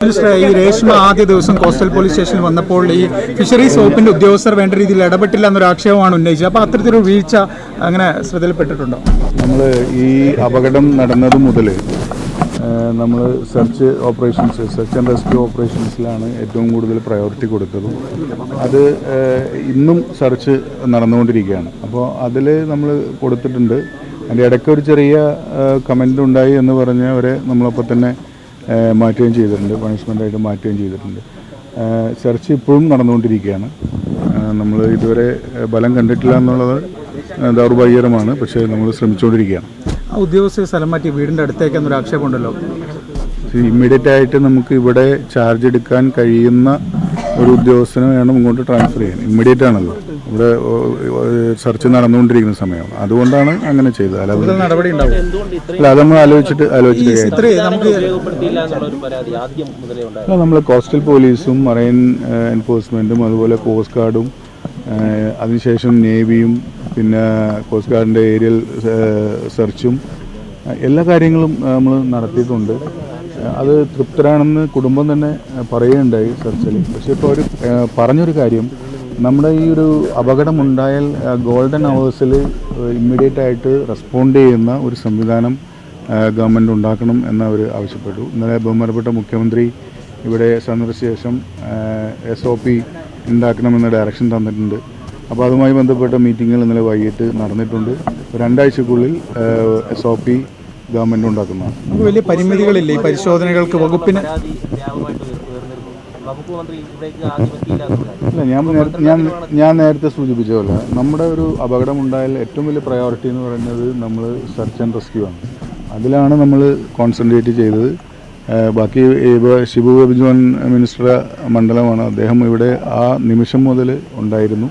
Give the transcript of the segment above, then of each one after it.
ഈ രേഷ്മ ആദ്യ ദിവസം കോസ്റ്റൽ പോലീസ് സ്റ്റേഷനിൽ വന്നപ്പോൾ ഈ ഫിഷറീസ് വകുപ്പിന്റെ ഉദ്യോഗസ്ഥർ വേണ്ട രീതിയിൽ ഇടപെട്ടില്ല എന്നൊരു ആക്ഷേപമാണ് ഉന്നയിച്ചത്. അപ്പോൾ അത്തരത്തിലൊരു വീഴ്ച അങ്ങനെ ശ്രദ്ധയിൽപ്പെട്ടിട്ടുണ്ടോ? നമ്മൾ ഈ അപകടം നടന്നത് മുതൽ നമ്മൾ സെർച്ച് ആൻഡ് റെസ്ക്യൂ ഓപ്പറേഷൻസിലാണ് ഏറ്റവും കൂടുതൽ പ്രയോറിറ്റി കൊടുത്തതും. അത് ഇന്നും സെർച്ച് നടന്നുകൊണ്ടിരിക്കുകയാണ്. അപ്പോൾ അതിൽ നമ്മൾ കൊടുത്തിട്ടുണ്ട്. അതിൻ്റെ ഇടയ്ക്ക് ഒരു ചെറിയ കമൻ്റ് ഉണ്ടായി എന്ന് പറഞ്ഞവരെ നമ്മളപ്പോൾ തന്നെ മാറ്റുകയും ചെയ്തിട്ടുണ്ട്, പണിഷ്മെൻ്റായിട്ട് മാറ്റുകയും ചെയ്തിട്ടുണ്ട്. സെർച്ച് ഇപ്പോഴും നടന്നുകൊണ്ടിരിക്കുകയാണ്. നമ്മൾ ഇതുവരെ ഫലം കണ്ടിട്ടില്ല എന്നുള്ളത് ദൗർഭാഗ്യകരമാണ്. പക്ഷേ നമ്മൾ ശ്രമിച്ചുകൊണ്ടിരിക്കുകയാണ്. ആ ഉദ്യോഗസ്ഥ സ്ഥലം മാറ്റി വീടിൻ്റെ അടുത്തേക്ക് എന്നൊരു ആക്ഷേപമുണ്ടല്ലോ. ഇമ്മീഡിയറ്റ് ആയിട്ട് നമുക്ക് ഇവിടെ ചാർജ് എടുക്കാൻ കഴിയുന്ന ഒരു ഉദ്യോഗസ്ഥനെ വേണം ഇങ്ങോട്ട് ട്രാൻസ്ഫർ ചെയ്യാൻ. ഇമ്മീഡിയറ്റ് ആണല്ലോ, ഇവിടെ സെർച്ച് നടന്നുകൊണ്ടിരിക്കുന്ന സമയം. അതുകൊണ്ടാണ് അങ്ങനെ ചെയ്തത്. അല്ല, അത് നമ്മൾ ആലോചിച്ചിട്ട് നമ്മൾ കോസ്റ്റൽ പോലീസും മറൈൻ എൻഫോഴ്സ്മെൻറ്റും അതുപോലെ കോസ്റ്റ് ഗാർഡും അതിനുശേഷം നേവിയും പിന്നെ കോസ്റ്റ് ഗാർഡിൻ്റെ ഏരിയൽ സെർച്ചും എല്ലാ കാര്യങ്ങളും നമ്മൾ നടത്തിയിട്ടുണ്ട്. അത് തൃപ്തരാണെന്ന് കുടുംബം തന്നെ പറയുകയുണ്ടായി സെർച്ചിൽ. പക്ഷേ ഇപ്പോൾ അവർ പറഞ്ഞൊരു കാര്യം, നമ്മുടെ ഈ ഒരു അപകടമുണ്ടായാൽ ഗോൾഡൻ അവേഴ്സിൽ ഇമ്മീഡിയറ്റ് ആയിട്ട് റെസ്പോണ്ട് ചെയ്യുന്ന ഒരു സംവിധാനം ഗവൺമെൻറ് ഉണ്ടാക്കണം എന്ന് അവർ ആവശ്യപ്പെട്ടു. ഇന്നലെ ബഹുമാനപ്പെട്ട മുഖ്യമന്ത്രി ഇവിടെ സന്ദർശിച്ച ശേഷം SOP ഉണ്ടാക്കണമെന്ന ഡയറക്ഷൻ തന്നിട്ടുണ്ട്. അപ്പോൾ അതുമായി ബന്ധപ്പെട്ട മീറ്റിങ്ങുകൾ ഇന്നലെ വൈകിട്ട് നടന്നിട്ടുണ്ട്. 2 ആഴ്ചക്കുള്ളിൽ SOP ഗവൺമെൻറ് ഉണ്ടാക്കുന്നതാണ്. വലിയ പരിമിതികളില്ലേ ഈ പരിശോധനകൾക്ക് വകുപ്പിന്? അല്ല, ഞാൻ നേരത്തെ സൂചിപ്പിച്ച പോലെ നമ്മുടെ ഒരു അപകടമുണ്ടായാൽ ഏറ്റവും വലിയ പ്രയോറിറ്റി എന്ന് പറയുന്നത് നമ്മൾ സെർച്ച് ആൻഡ് റെസ്ക്യൂ ആണ്. അതിലാണ് നമ്മൾ കോൺസെൻട്രേറ്റ് ചെയ്തത്. ബാക്കി ഷിബു ബേബി ജോൺ മിനിസ്റ്ററുടെ മണ്ഡലമാണ്. അദ്ദേഹം ഇവിടെ ആ നിമിഷം മുതൽ ഉണ്ടായിരുന്നു.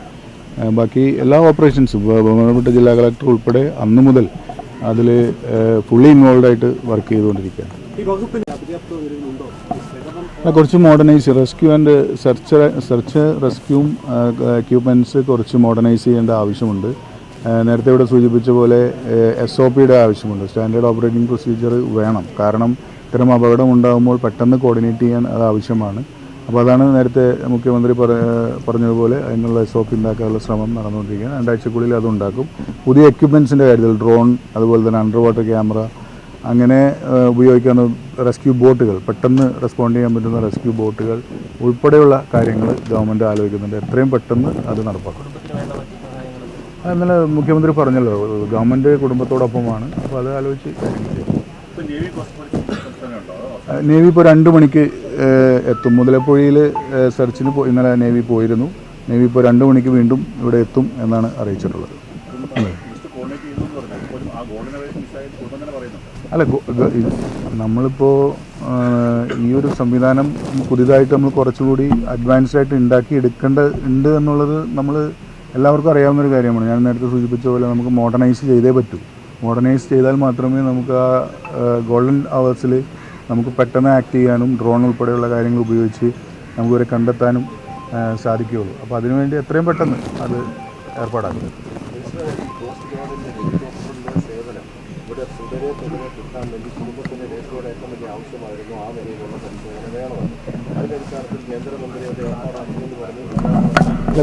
ബാക്കി എല്ലാ ഓപ്പറേഷൻസും ബഹുമാനപ്പെട്ട ജില്ലാ കളക്ടർ ഉൾപ്പെടെ അന്ന് മുതൽ അതിൽ ഫുള്ളി ഇൻവോൾവ് ആയിട്ട് വർക്ക് ചെയ്തുകൊണ്ടിരിക്കുകയാണ്. കുറച്ച് മോഡേണൈസ് റെസ്ക്യൂ ആൻഡ് സെർച്ച് റെസ്ക്യൂവും എക്യുപ്മെൻറ്റ്സ് കുറച്ച് മോഡേണൈസ് ചെയ്യേണ്ട ആവശ്യമുണ്ട്. നേരത്തെ ഇവിടെ സൂചിപ്പിച്ച പോലെ SOPയുടെ ആവശ്യമുണ്ട്. സ്റ്റാൻഡേർഡ് ഓപ്പറേറ്റിംഗ് പ്രൊസീജിയർ വേണം. കാരണം ഇത്തരം അപകടം ഉണ്ടാകുമ്പോൾ പെട്ടെന്ന് കോർഡിനേറ്റ് ചെയ്യാൻ അത് ആവശ്യമാണ്. അപ്പോൾ അതാണ് നേരത്തെ മുഖ്യമന്ത്രി പറഞ്ഞതുപോലെ അതിനുള്ള SOP ഉണ്ടാക്കാനുള്ള ശ്രമം നടന്നുകൊണ്ടിരിക്കുകയാണ്. 2 ആഴ്ചക്കുള്ളിൽ അതുണ്ടാക്കും. പുതിയ എക്യുപ്മെൻറ്റ്സിൻ്റെ കാര്യത്തിൽ ഡ്രോൺ, അതുപോലെ തന്നെ അണ്ടർ വാട്ടർ ക്യാമറ, അങ്ങനെ ഉപയോഗിക്കുന്ന റെസ്ക്യൂ ബോട്ടുകൾ, പെട്ടെന്ന് റെസ്പോണ്ട് ചെയ്യാൻ പറ്റുന്ന റെസ്ക്യൂ ബോട്ടുകൾ ഉൾപ്പെടെയുള്ള കാര്യങ്ങൾ ഗവൺമെൻറ് ആലോചിക്കുന്നുണ്ട്. എത്രയും പെട്ടെന്ന് അത് നടപ്പാക്കും. ഇന്നലെ മുഖ്യമന്ത്രി പറഞ്ഞല്ലോ, ഗവൺമെൻറ് കുടുംബത്തോടൊപ്പമാണ്. അപ്പോൾ അത് ആലോചിച്ച് കാര്യങ്ങൾ ചെയ്യും. നേവി ഇപ്പോൾ 2 മണിക്ക് എത്തും. മുതലപ്പുഴയിൽ സെർച്ചിന് ഇന്നലെ നേവി പോയിരുന്നു. നേവി ഇപ്പോൾ 2 മണിക്ക് വീണ്ടും ഇവിടെ എത്തും എന്നാണ് അറിയിച്ചിട്ടുള്ളത്. അല്ല, നമ്മളിപ്പോൾ ഈ ഒരു സംവിധാനം പുതിയതായിട്ട് നമ്മൾ കുറച്ചുകൂടി അഡ്വാൻസ്ഡ് ആയിട്ട് ഉണ്ടാക്കി എടുക്കേണ്ടതുണ്ട് എന്നുള്ളത് നമ്മൾ എല്ലാവർക്കും അറിയാവുന്നൊരു കാര്യമാണ്. ഞാൻ നേരത്തെ സൂചിപ്പിച്ച പോലെ നമുക്ക് മോഡേണൈസ് ചെയ്തേ പറ്റൂ. മോഡേണൈസ് ചെയ്താൽ മാത്രമേ നമുക്ക് ആ ഗോൾഡൻ അവേഴ്സിൽ നമുക്ക് പെട്ടെന്ന് ആക്ട് ചെയ്യാനും ഡ്രോൺ ഉൾപ്പെടെയുള്ള കാര്യങ്ങൾ ഉപയോഗിച്ച് നമുക്കിവരെ കണ്ടെത്താനും സാധിക്കുകയുള്ളൂ. അപ്പോൾ അതിനുവേണ്ടി എത്രയും പെട്ടെന്ന് അത് ഏർപ്പാടാക്കും.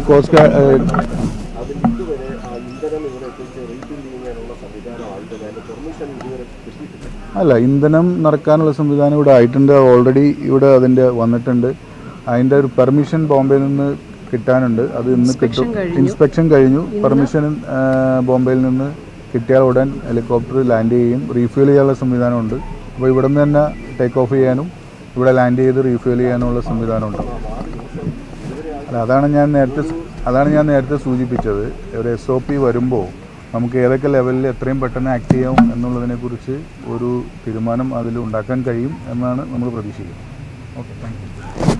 കോസ്റ്റ് ഗാർഡ് അല്ല, ഇന്ധനം നിറക്കാനുള്ള സംവിധാനം ഇവിടെ ആയിട്ടുണ്ട്. ഓൾറെഡി ഇവിടെ അതിൻ്റെ വന്നിട്ടുണ്ട്. അതിൻ്റെ ഒരു പെർമിഷൻ ബോംബെയിൽ നിന്ന് കിട്ടാനുണ്ട്. അത് ഇന്ന് കിട്ടും. ഇൻസ്പെക്ഷൻ കഴിഞ്ഞു. പെർമിഷൻ ബോംബെയിൽ നിന്ന് കിട്ടിയാൽ ഉടൻ ഹെലികോപ്റ്റർ ലാൻഡ് ചെയ്യും. റീഫ്യൂൽ ചെയ്യാനുള്ള സംവിധാനമുണ്ട്. അപ്പോൾ ഇവിടെ നിന്ന് തന്നെ ടേക്ക് ഓഫ് ചെയ്യാനും ഇവിടെ ലാൻഡ് ചെയ്ത് റീഫ്യൂൽ ചെയ്യാനുള്ള സംവിധാനമുണ്ട്. അല്ല, അതാണ് ഞാൻ നേരത്തെ സൂചിപ്പിച്ചത്. ഒരു SOP വരുമ്പോൾ നമുക്ക് ഏതൊക്കെ ലെവലിൽ എത്രയും പെട്ടെന്ന് ആക്ട് ചെയ്യാം എന്നുള്ളതിനെക്കുറിച്ച് ഒരു തീരുമാനം അതിൽ ഉണ്ടാക്കാൻ കഴിയും എന്നാണ് നമ്മൾ പ്രതീക്ഷിക്കുന്നത്. Okay, thank you.